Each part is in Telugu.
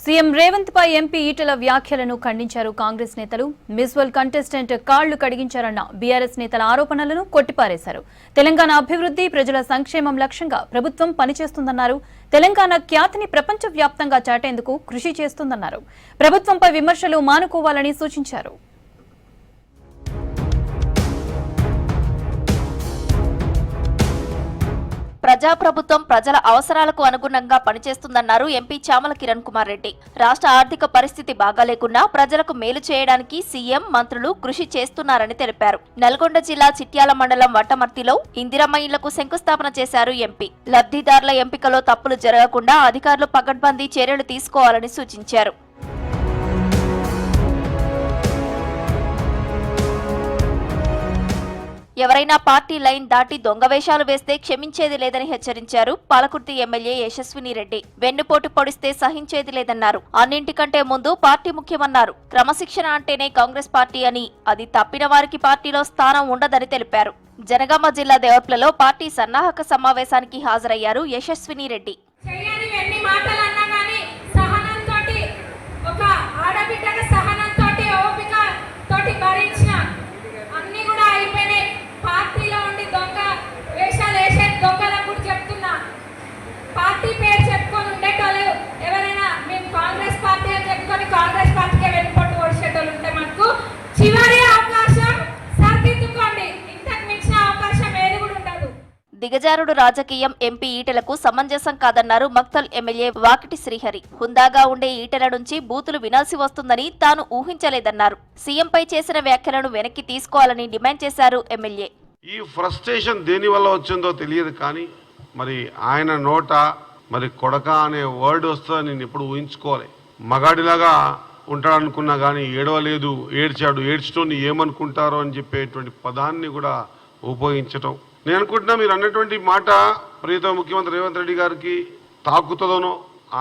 సీఎం రేవంత్ పై ఎంపీ ఈటెల వ్యాఖ్యలను ఖండించారు కాంగ్రెస్ నేతలు. మ్యూజివల్ కంటెస్టెంట్ కాళ్లు కడిగించారన్న బీఆర్ఎస్ నేతల ఆరోపణలను కొట్టిపారేశారు. తెలంగాణ అభివృద్ధి, ప్రజల సంక్షేమం లక్ష్యంగా ప్రభుత్వం పనిచేస్తుందన్నారు. తెలంగాణ ఖ్యాతిని ప్రపంచ వ్యాప్తంగా చాటేందుకు కృషి చేస్తుందన్నారు. ప్రభుత్వంపై విమర్శలు మానుకోవాలని సూచించారు. ప్రజాప్రభుత్వం ప్రజల అవసరాలకు అనుగుణంగా పనిచేస్తుందన్నారు ఎంపీ చామల కిరణ్ కుమార్ రెడ్డి. రాష్ట్ర ఆర్థిక పరిస్థితి బాగాలేకున్నా ప్రజలకు మేలు చేయడానికి సీఎం, మంత్రులు కృషి చేస్తున్నారని తెలిపారు. నల్గొండ జిల్లా చిట్యాల మండలం వట్టమర్తిలో ఇందిరమ్మ ఇళ్లకు శంకుస్థాపన చేశారు ఎంపీ. లబ్ధిదారుల ఎంపికలో తప్పులు జరగకుండా అధికారులు పకడ్బందీ చర్యలు తీసుకోవాలని సూచించారు. ఎవరైనా పార్టీ లైన్ దాటి దొంగ వేషాలు వేస్తే క్షమించేది లేదని హెచ్చరించారు పాలకుర్తి ఎమ్మెల్యే యశస్విని రెడ్డి. వెన్నుపోటు పొడిస్తే సహించేది లేదన్నారు. అన్నింటికంటే ముందు పార్టీ ముఖ్యమన్నారు. క్రమశిక్షణ అంటేనే కాంగ్రెస్ పార్టీ అని, అది తప్పిన వారికి పార్టీలో స్థానం ఉండదని తెలిపారు. జనగామ జిల్లా దేవరపల్లిలో పార్టీ సన్నాహక సమావేశానికి హాజరయ్యారు యశస్విని రెడ్డి. దిగజారుడు రాజకీయం ఎంపీ ఈటెలకు సమంజసం కాదన్నారు మక్తల్ ఎమ్మెల్యే వాకిటి శ్రీహరి. హుందాగా ఉండే ఈటెల నుంచి బూతులు వినాల్సి వస్తుందని తాను ఊహించలేదన్నారు. సీఎంపై చేసిన వ్యాఖ్యలను వెనక్కి తీసుకోవాలని డిమాండ్ చేశారు ఎమ్మెల్యే. ఈ ఫ్రస్ట్రేషన్ దేని వల్ల వచ్చిందో తెలియదు, కానీ మరి ఆయన నోట మరి కొడక అనే వర్డ్ వస్తుందని నేను ఎప్పుడు ఊహించుకోవాలి. మగాడిలాగా ఉంటాడనుకున్నా కానీ ఏడవలేదు, ఏడ్చాడు, ఏడ్చడం ఏమనుకుంటారో అని చెప్పేటువంటి పదాన్ని కూడా ఉపయోగించటం. నేను అనుకుంటున్నా మీరు అన్నటువంటి మాట ప్రియతమ ముఖ్యమంత్రి రేవంత్ రెడ్డి గారికి తాకుతుందనో,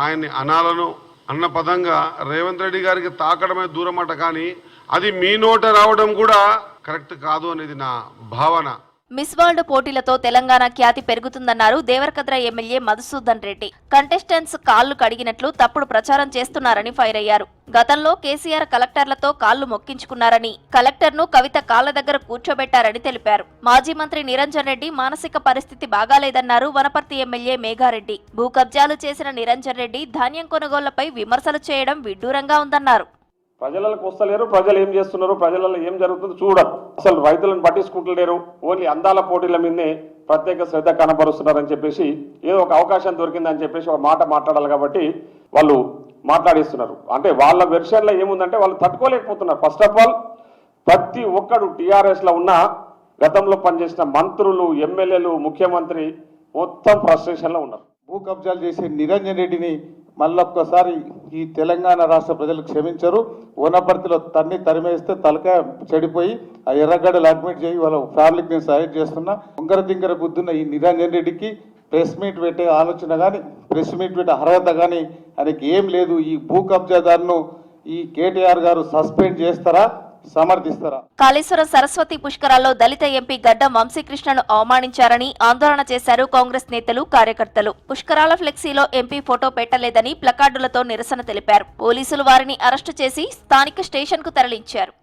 ఆయన్ని అనాలనో అన్న పదంగా రేవంత్ రెడ్డి గారికి తాకడమే దూరం మాట, కానీ అది మీ నోట రావడం కూడా కరెక్ట్ కాదు అనేది నా భావన. మిస్ వరల్డ్ పోటీలతో తెలంగాణ ఖ్యాతి పెరుగుతుందన్నారు దేవరకద్ర ఎమ్మెల్యే మధుసూదన్ రెడ్డి. కంటెస్టెంట్స్ కాళ్లు కడిగినట్లు తప్పుడు ప్రచారం చేస్తున్నారని ఫైర్ అయ్యారు. గతంలో కేసీఆర్ కలెక్టర్లతో కాళ్లు మొక్కించుకున్నారని, కలెక్టర్ను కవిత కాళ్ల దగ్గర కూర్చోబెట్టారని తెలిపారు. మాజీ మంత్రి నిరంజన్ రెడ్డి మానసిక పరిస్థితి బాగాలేదన్నారు వనపర్తి ఎమ్మెల్యే మేఘారెడ్డి. భూ కబ్జాలు చేసిన నిరంజన్ రెడ్డి ధాన్యం కొనుగోళ్లపై విమర్శలు చేయడం విడ్డూరంగా ఉందన్నారు. ప్రజలకు వస్తలేరు, ప్రజలు ఏం చేస్తున్నారు, ప్రజలలో ఏం జరుగుతుందో చూడరు, అసలు రైతులను పట్టించుకుంటలేరు, ఓన్లీ అందాల పోటీల మీదనే ప్రత్యేక శ్రద్ధ కనబరుస్తున్నారని చెప్పేసి, ఏదో ఒక అవకాశం దొరికిందని చెప్పేసి ఒక మాట మాట్లాడాలి కాబట్టి వాళ్ళు మాట్లాడిస్తున్నారు. అంటే వాళ్ళ వెర్షన్లో ఏముందంటే వాళ్ళు తట్టుకోలేకపోతున్నారు. ఫస్ట్ ఆఫ్ ఆల్ ప్రతి ఒక్కడు టీఆర్ఎస్లో ఉన్న గతంలో పనిచేసిన మంత్రులు, ఎమ్మెల్యేలు, ముఖ్యమంత్రి మొత్తం ఫ్రస్ట్రేషన్లో ఉన్నారు. భూ కబ్జాలు చేసే నిరంజన్ రెడ్డిని మళ్ళొక్కసారి ఈ తెలంగాణ రాష్ట్ర ప్రజలు క్షమించరు. వనపర్తిలో తరిమేస్తే తలకాయ చెడిపోయి ఆ ఎర్రగడ్డలు అడ్మిట్ చేయి వాళ్ళ ఫ్యామిలీకి నేను సహాయం చేస్తున్నా. ఉంగర దింగర గుద్దున్న ఈ నిరంజన్ రెడ్డికి ప్రెస్ మీట్ పెట్టే ఆలోచన కానీ, ప్రెస్ మీట్ పెట్టే అర్హత కానీ ఆయనకి ఏం లేదు. ఈ భూ కబ్జాదారును ఈ కేటీఆర్ గారు సస్పెండ్ చేస్తారా, సమర్థిస్తారా? కాళేశ్వరం సరస్వతి పుష్కరాల్లో దళిత ఎంపీ గడ్డం వంశీకృష్ణను అవమానించారని ఆందోళన చేశారు కాంగ్రెస్ నేతలు, కార్యకర్తలు. పుష్కరాల ఫ్లెక్సీలో ఎంపీ ఫోటో పెట్టలేదని ప్లకార్డులతో నిరసన తెలిపారు. పోలీసులు వారిని అరెస్టు చేసి స్థానిక స్టేషన్ కు తరలించారు.